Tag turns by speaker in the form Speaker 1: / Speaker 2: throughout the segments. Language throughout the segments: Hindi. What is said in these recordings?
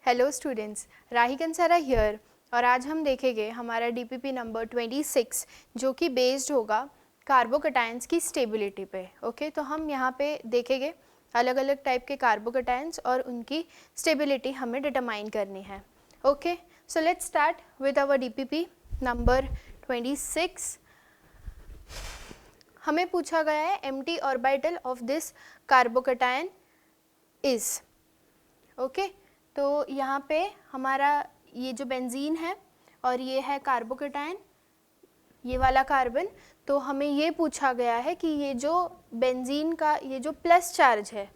Speaker 1: Hello students, Rahi Kansara here और आज हम देखेंगे हमारा डीपीपी नंबर 26 जो कि बेस्ड होगा कार्बोकटायंस की स्टेबिलिटी पे। ओके, तो हम यहाँ पे देखेंगे अलग अलग टाइप के कार्बोकटायंस और उनकी स्टेबिलिटी हमें डिटरमाइन करनी है। Okay, so let's start with our DPP number 26। हमें पूछा गया है empty orbital of this carbocation is. Okay, तो यहाँ पे हमारा ये जो बेंजीन है और ये है कार्बोकटायन, ये वाला कार्बन। तो हमें ये पूछा गया है कि ये जो बेंजीन का ये जो प्लस चार्ज है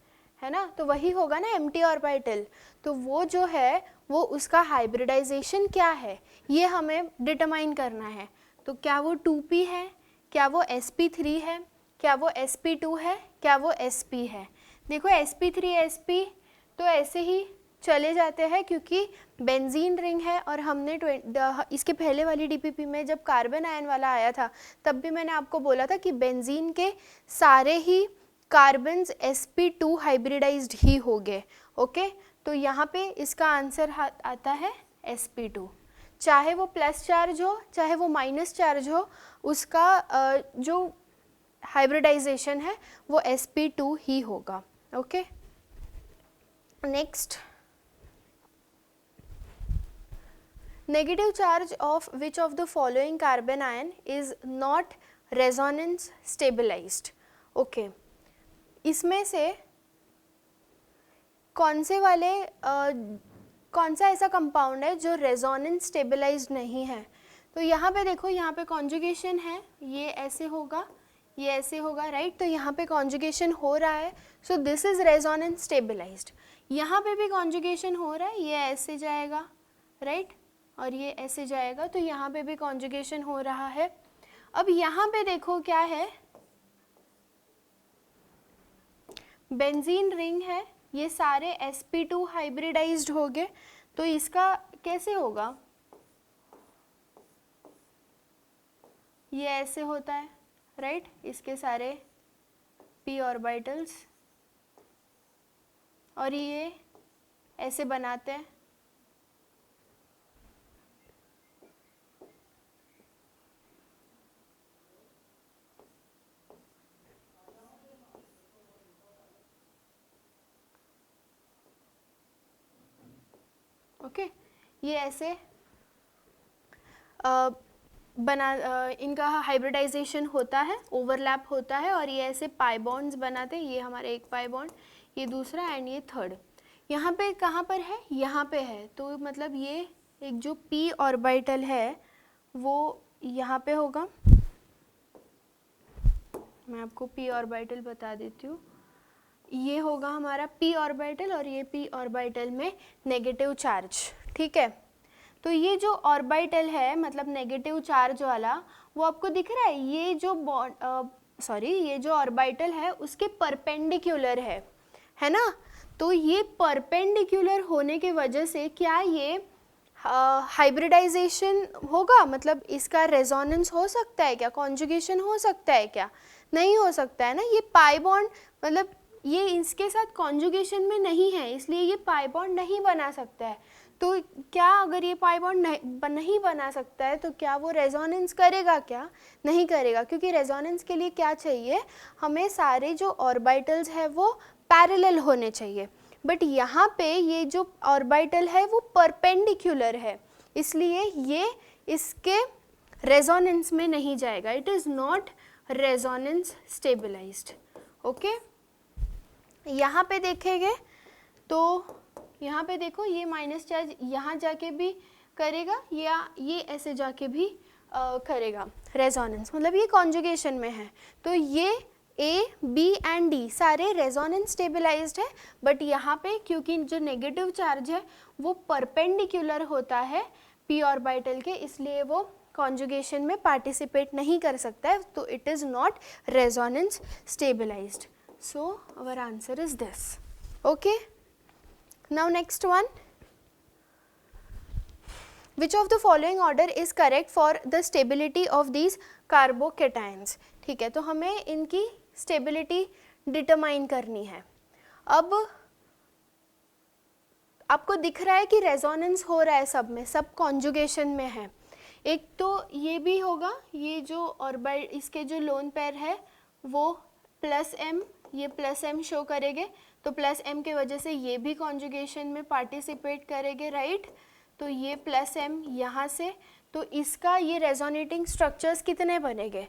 Speaker 1: ना, तो वही होगा ना एम्प्टी ऑर्बिटल। तो वो जो है वो उसका हाइब्रिडाइजेशन क्या है ये हमें डिटरमाइन करना है। तो क्या वो 2p है, क्या वो sp3 है, क्या वो sp2 है, क्या वो sp है। देखो sp3 sp तो ऐसे ही चले जाते हैं क्योंकि बेंजीन रिंग है और हमने इसके पहले वाली डीपीपी में जब कार्बन आयन वाला आया था तब भी मैंने आपको बोला था कि बेंजीन के सारे ही कार्बन्स sp2 हाइब्रिडाइज्ड ही हो गए। ओके, तो यहाँ पे इसका आंसर आता है sp2। चाहे वो प्लस चार्ज हो चाहे वो माइनस चार्ज हो, उसका जो हाइब्रिडाइजेशन है वो sp2 ही होगा। Okay, next, negative charge of which of the following carbon ion is not resonance stabilized। Okay, इसमें से कौन से वाले कौन सा ऐसा कंपाउंड है जो रेजोनेंस स्टेबलाइज्ड नहीं है। तो यहाँ पे देखो, यहाँ पे कॉन्जुगेशन है, ये ऐसे होगा ये ऐसे होगा, राइट। तो यहाँ पे कॉन्जुगेशन हो रहा है, so this is resonance stabilized. यहाँ पे भी कॉन्जुगेशन हो रहा है, ये ऐसे जाएगा, राइट, और ये ऐसे जाएगा, तो यहाँ पे भी कॉन्जुगेशन हो रहा है। अब यहाँ पे देखो क्या है, बेंजीन रिंग है, ये सारे sp2 हाइब्रिडाइज्ड हो गए। तो इसका कैसे होगा, ये ऐसे होता है, राइट, इसके सारे p ऑर्बिटल्स, और ये ऐसे बनाते हैं। ओके, ये ऐसे इनका हाइब्रिडाइजेशन होता है, ओवरलैप होता है, और ये ऐसे पाई बॉन्ड्स बनाते हैं। ये हमारा एक पाई बॉन्ड, ये दूसरा एंड ये थर्ड। यहाँ पे कहाँ पर है, यहाँ पे है, तो मतलब ये एक जो p ऑर्बिटल है वो यहाँ पे होगा। मैं आपको p ऑर्बिटल बता देती हूँ, ये होगा हमारा p ऑर्बिटल और ये p ऑर्बिटल में नेगेटिव चार्ज, ठीक है। तो ये जो ऑर्बिटल है मतलब नेगेटिव चार्ज वाला, वो आपको दिख रहा है, ये जो ये जो ऑर्बिटल है उसके परपेंडिकुलर है ना। तो ये परपेंडिकुलर होने के वजह से क्या ये हाइब्रिडाइजेशन होगा, मतलब इसका रेजोनेंस हो सकता है क्या, कॉन्जुगेशन हो सकता है क्या, नहीं हो सकता है ना। ये पाई बॉन्ड मतलब ये इसके साथ कॉन्जुगेशन में नहीं है, इसलिए ये पाई बॉन्ड नहीं बना सकता है। तो क्या अगर ये पाई बॉन्ड नहीं बना सकता है तो क्या वो रेजोनेंस करेगा, क्या नहीं करेगा, क्योंकि रेजोनेंस के लिए क्या चाहिए, हमें सारे जो ऑर्बिटल्स है वो पैरेलल होने चाहिए। बट यहाँ पे ये जो ऑर्बिटल है वो परपेंडिकुलर है, इसलिए ये इसके रेजोनेंस में नहीं जाएगा, it is not resonance stabilized. Okay, यहाँ पे देखेंगे तो यहाँ पे देखो ये माइनस चार्ज यहाँ जाके भी करेगा या ये ऐसे जाके भी करेगा रेजोनेंस, मतलब ये कॉन्जुगेशन में है। तो ये A, B एंड D सारे रेजोनेंस स्टेबलाइज्ड है, बट यहाँ पे क्योंकि जो नेगेटिव चार्ज है वो परपेंडिकुलर होता है p ऑर्बिटल के, इसलिए वो कॉन्जुगेशन में पार्टिसिपेट नहीं कर सकता है, तो it is not resonance stabilized. So our answer is this. Okay, now next one, which of the following order is correct for the stability of these carbocations। ठीक है, तो हमें इनकी स्टेबिलिटी डिटरमाइन करनी है। अब आपको दिख रहा है कि रेजोनेंस हो रहा है सब में, सब कॉन्जुगेशन में है। एक तो ये भी होगा, ये जो ऑर्बिट इसके जो लोन पेयर है वो प्लस एम, ये प्लस एम शो करेंगे, तो प्लस एम के वजह से ये भी कॉन्जुगेशन में पार्टिसिपेट करेंगे, राइट। तो ये प्लस एम यहाँ से, तो इसका ये रेजोनेटिंग स्ट्रक्चर्स कितने बनेंगे,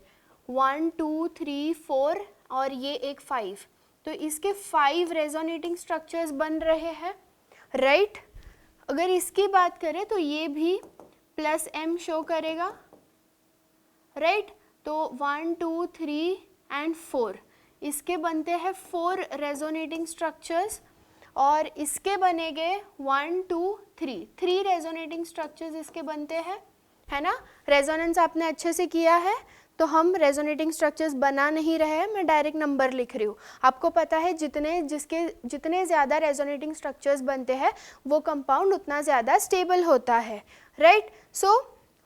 Speaker 1: 1 2 3 4 और ये एक 5, तो इसके 5 रेजोनेटिंग स्ट्रक्चर्स बन रहे हैं, राइट। अगर इसकी बात करें तो ये भी प्लस एम शो करेगा, राइट। तो 1 2 3 एंड 4 इसके बनते हैं 4 रेजोनेटिंग स्ट्रक्चर्स, और इसके बनेंगे 1 2 3 रेजोनेटिंग स्ट्रक्चर्स इसके बनते हैं, है ना। रेजोनेंस आपने अच्छे से किया है, तो हम रेजोनेटिंग स्ट्रक्चर्स बना नहीं रहे हैं, मैं डायरेक्ट नंबर लिख रही हूँ। आपको पता है जितने ज़्यादा रेजोनेटिंग स्ट्रक्चर्स बनते हैं वो कंपाउंड उतना ज़्यादा स्टेबल होता है, राइट। सो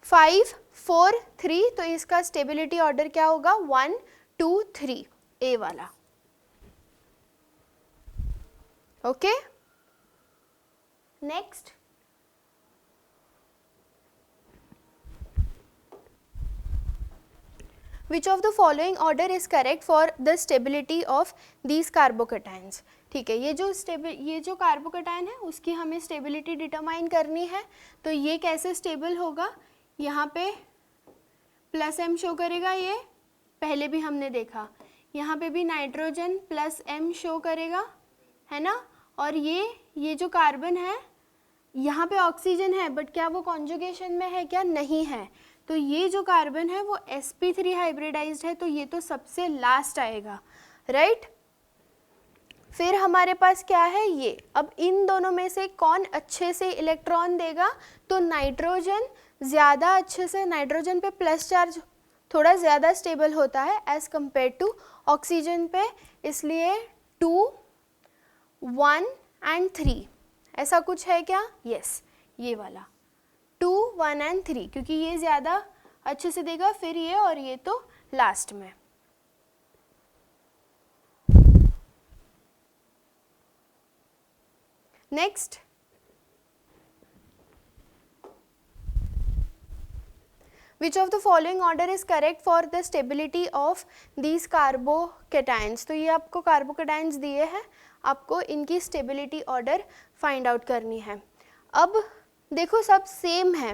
Speaker 1: 5 4 3, तो इसका स्टेबिलिटी ऑर्डर क्या होगा, 1 2 3, ए वाला, okay. Next, Which of the following order is correct for the stability of these carbocations? ठीक है, ये जो कार्बोकटायन है उसकी हमें स्टेबिलिटी डिटरमाइन करनी है, तो ये कैसे स्टेबल होगा, यहाँ पे प्लस एम शो करेगा, ये पहले भी हमने देखा, यहाँ पे भी नाइट्रोजन प्लस एम शो करेगा, है ना। और ये जो कार्बन है, यहाँ पे ऑक्सीजन है, बट क्या वो कॉन्जुगेशन में है, क्या नहीं है, तो ये जो कार्बन है वो sp3 हाइब्रिडाइज्ड है, तो ये तो सबसे लास्ट आएगा, राइट। फिर हमारे पास क्या है, ये अब इन दोनों में से कौन अच्छे से इलेक्ट्रॉन देगा, तो नाइट्रोजन ज़्यादा अच्छे से, नाइट्रोजन पे प्लस चार्ज थोड़ा ज़्यादा स्टेबल होता है एज़ कम्पेयर टू ऑक्सीजन पे, इसलिए 2 1 एंड 3 ऐसा कुछ है क्या, यस, ये वाला 2 1 एंड 3, क्योंकि ये ज़्यादा अच्छे से देगा, फिर ये और ये तो लास्ट में। Next, Which of the following order is correct for the stability of these carbocations? तो ये आपको कार्बोकेटाइंस दिए हैं, आपको इनकी स्टेबिलिटी ऑर्डर फाइंड आउट करनी है। अब देखो सब सेम है,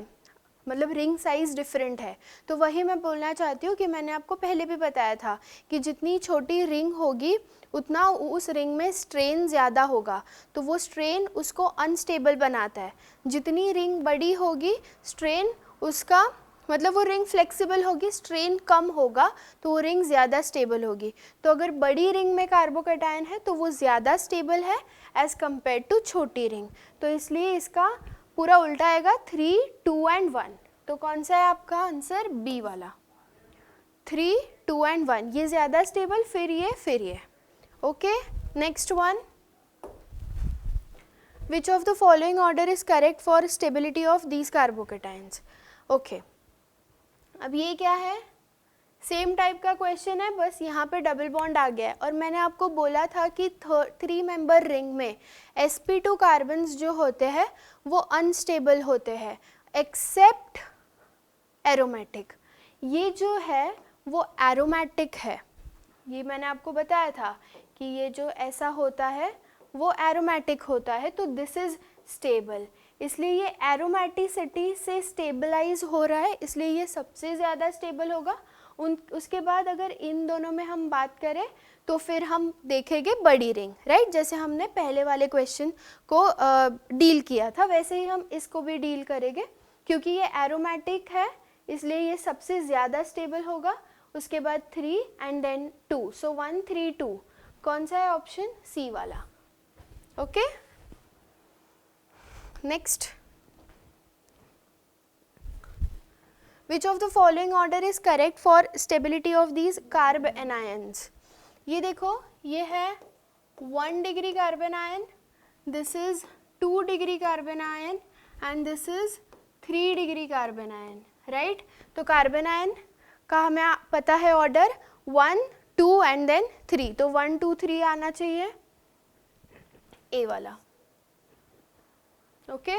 Speaker 1: मतलब रिंग साइज डिफरेंट है, तो वही मैं बोलना चाहती हूँ कि मैंने आपको पहले भी बताया था कि जितनी छोटी रिंग होगी उतना उस रिंग में स्ट्रेन ज़्यादा होगा, तो वो स्ट्रेन उसको अनस्टेबल बनाता है। जितनी रिंग बड़ी होगी स्ट्रेन उसका, मतलब वो रिंग फ्लेक्सिबल होगी, स्ट्रेन कम होगा, तो वो रिंग ज़्यादा स्टेबल होगी। तो अगर बड़ी रिंग में कार्बोकेटायन है तो वो ज़्यादा स्टेबल है एज़ कम्पेयर टू छोटी रिंग, तो इसलिए इसका पूरा उल्टा आएगा 3 2 एंड 1। तो कौन सा है आपका आंसर, बी वाला, 3 2 एंड 1, ये ज़्यादा स्टेबल, फिर ये, okay. Next one, which of the following order is correct for stability of these carbocations, okay. अब ये क्या है, सेम टाइप का क्वेश्चन है, बस यहाँ पे डबल बॉन्ड आ गया है, और मैंने आपको बोला था कि 3 मेंबर रिंग में sp2 कार्बन्स जो होते हैं वो अनस्टेबल होते हैं एक्सेप्ट एरोमेटिक। ये जो है वो एरोमेटिक है, ये मैंने आपको बताया था कि ये जो ऐसा होता है वो एरोमेटिक होता है, तो दिस इज़ स्टेबल, इसलिए ये एरोमेटिसिटी से स्टेबलाइज हो रहा है, इसलिए ये सबसे ज़्यादा स्टेबल होगा। उसके बाद अगर इन दोनों में हम बात करें तो फिर हम देखेंगे बड़ी रिंग, राइट, जैसे हमने पहले वाले क्वेश्चन को डील किया था वैसे ही हम इसको भी डील करेंगे, क्योंकि ये एरोमेटिक है इसलिए ये सबसे ज़्यादा स्टेबल होगा। उसके बाद 3 एंड देन 2, सो 1 3 2, कौन सा है ऑप्शन, सी वाला, okay. Next, Which of the following order is correct for stability of these carb anions? ये देखो, ये है 1 degree carbon ion, this is 2 degree carbon ion and this is 3 degree carbon ion, right. तो कार्बन आयन का हमें पता है ऑर्डर 1 2 एंड देन 3, तो 1 2 3 आना चाहिए, ए वाला, okay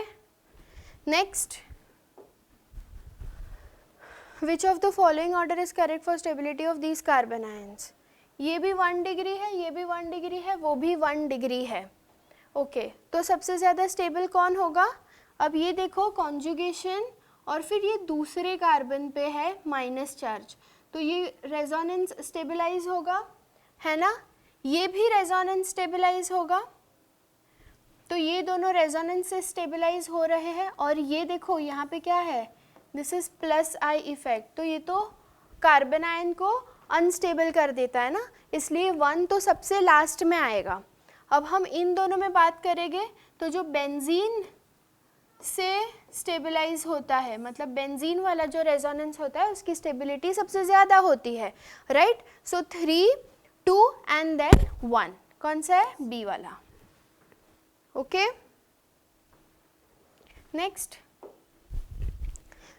Speaker 1: next, which of the following order is correct for stability of these carbon ions? ये भी 1 डिग्री है, ये भी 1 डिग्री है, वो भी 1 डिग्री है। ओके तो सबसे ज़्यादा स्टेबल कौन होगा? अब ये देखो कॉन्जुगेशन और फिर ये दूसरे कार्बन पे है माइनस चार्ज, तो ये रेजोनेंस स्टेबलाइज होगा, है ना? ये भी रेजोनेंस स्टेबलाइज होगा, तो ये दोनों रेजोनेंस से स्टेबलाइज हो रहे हैं। और ये देखो यहाँ पे क्या है, this is plus I effect, तो ये तो कार्बन आयन को अनस्टेबल कर देता है ना, इसलिए 1 तो सबसे लास्ट में आएगा। अब हम इन दोनों में बात करेंगे तो जो बेंजीन से स्टेबलाइज होता है, मतलब बेंजीन वाला जो रेजोनेंस होता है उसकी स्टेबिलिटी सबसे ज़्यादा होती है, राइट? सो 3, 2 एंड देन 1, कौन सा है? बी वाला। Okay next,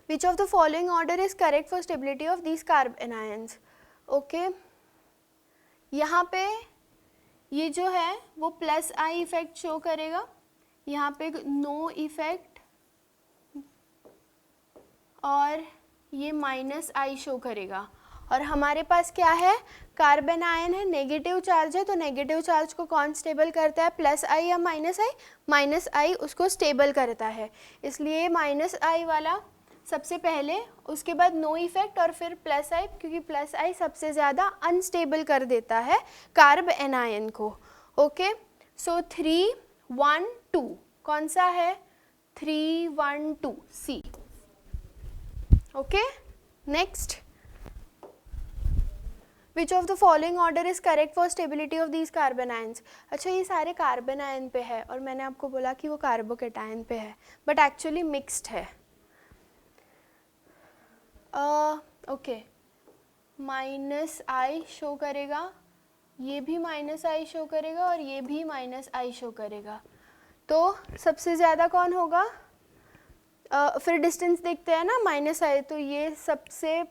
Speaker 1: which of the following order is correct for stability of these carbon ions? Okay यहाँ पे ये जो है वो प्लस आई इफेक्ट शो करेगा, यहाँ पे नो इफेक्ट, और ये माइनस आई शो करेगा। और हमारे पास क्या है? कार्बन आयन है, नेगेटिव चार्ज है, तो नेगेटिव चार्ज को कौन स्टेबल करता है? प्लस आई या माइनस आई? माइनस आई उसको स्टेबल करता है, इसलिए माइनस आई वाला सबसे पहले, उसके बाद नो इफेक्ट और फिर प्लस आई, क्योंकि प्लस आई सबसे ज़्यादा अनस्टेबल कर देता है कार्बन आयन को। ओके सो 3, 1, 2 कौन सा है? 3, 1, 2 C. Okay next, which of the following order is correct for stability of these carbon ions? अच्छा ये सारे कार्बन आयन पे है और मैंने आपको बोला कि वो कार्बोकेटायन पे है, बट एक्चुअली मिक्स्ड है। ओके माइनस आई शो करेगा, ये भी माइनस आई शो करेगा और ये भी माइनस आई शो करेगा, तो सबसे ज़्यादा कौन होगा? फिर डिस्टेंस देखते हैं ना, माइनस आई, तो ये सबसे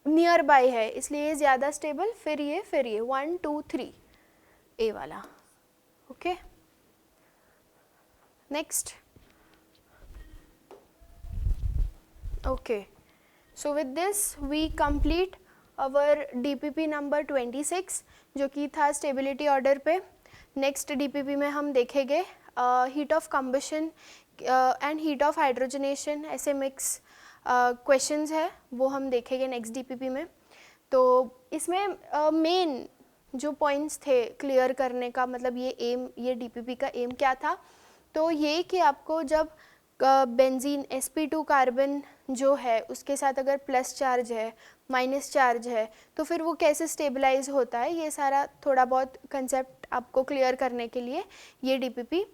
Speaker 1: नियर बाय है, इसलिए ये ज़्यादा स्टेबल, फिर ये 1, 2, 3 ए वाला। Okay next, okay so with this we complete our DPP number 26 जो कि था स्टेबिलिटी ऑर्डर पे। नेक्स्ट DPP में हम देखेंगे heat of combustion and heat of hydrogenation, ऐसे मिक्स क्वेश्चंस है वो हम देखेंगे नेक्स्ट DPP में। तो इसमें मेन जो पॉइंट्स थे क्लियर करने का, मतलब ये DPP का एम क्या था, तो ये कि आपको जब बेंजीन sp2 कार्बन जो है उसके साथ अगर प्लस चार्ज है, माइनस चार्ज है, तो फिर वो कैसे स्टेबलाइज होता है, ये सारा थोड़ा बहुत कंसेप्ट आपको क्लियर करने के लिए ये DPP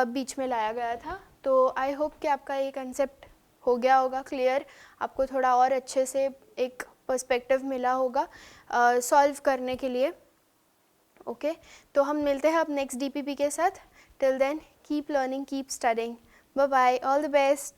Speaker 1: बीच में लाया गया था। तो आई होप कि आपका ये कंसेप्ट हो गया होगा क्लियर, आपको थोड़ा और अच्छे से एक पर्सपेक्टिव मिला होगा सॉल्व करने के लिए। ओके तो हम मिलते हैं अब नेक्स्ट DPP के साथ। Till then keep learning, keep studying, bye bye, all the best.